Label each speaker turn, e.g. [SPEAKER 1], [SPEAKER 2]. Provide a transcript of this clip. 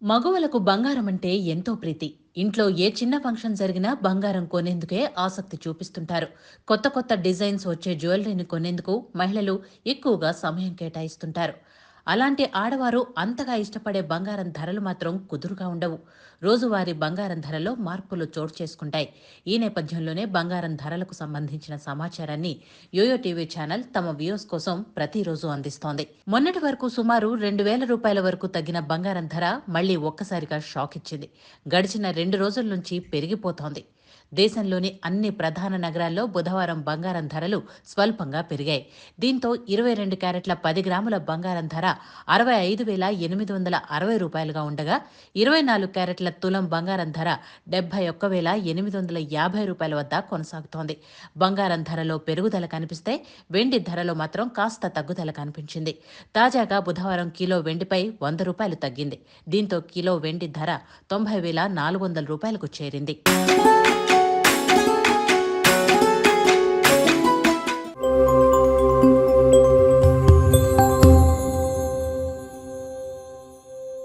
[SPEAKER 1] మగవలకు బంగారం అంటే ఎంతో ప్రీతి. ఇంట్లో ఏ చిన్న ఫంక్షన్ జరిగినా బంగారం కొనేందుకే ఆసక్తి చూపిస్తుంటారు. కొత్త కొత్త డిజైన్స్ వచ్చే జ్యువెలరీని కొనేందుకు మహిళలు ఎక్కువగా సమయం కేటాయిస్తుంటారు. అలాంటి ఆడవారు అంతగా ఇష్టపడే బంగారం ధరలు మాత్రం కుదురుగా ఉండవు. రోజువారీ బంగారం ధరలో మార్పులు చోటు చేసుకుంటాయి. ఈ నేపథ్యంలోనే బంగారం ధరలకు సంబంధించిన సమాచారాన్ని యోయో టీవీ ఛానల్ తమ వ్యూస్ కోసం ప్రతిరోజు అందిస్తోంది. మొన్నటి వరకు సుమారు 2,000 రూపాయల వరకు తగ్గిన బంగారం ధర మళ్లీ ఒక్కసారిగా షాక్ ఇచ్చింది. గడిచిన 2 రోజుల నుంచి పెరిగిపోతోంది. దేశంలోని అన్ని ప్రధాన నగరాల్లో బుధవారం బంగారం ధరలు స్వల్పంగా పెరిగాయి. దీంతో 22 క్యారెట్ల 10 గ్రాముల బంగారం ధర 65,860 రూపాయలుగా ఉండగా, 24 క్యారెట్ల తులం బంగారం ధర 71,850 రూపాయల వద్ద కొనసాగుతోంది. బంగారం ధరలో పెరుగుదల కనిపిస్తే వెండి ధరలో మాత్రం కాస్త తగ్గుదల కనిపించింది. తాజాగా బుధవారం కిలో వెండిపై 100 రూపాయలు తగ్గింది. దీంతో కిలో వెండి ధర 90,400 రూపాయలకు చేరింది.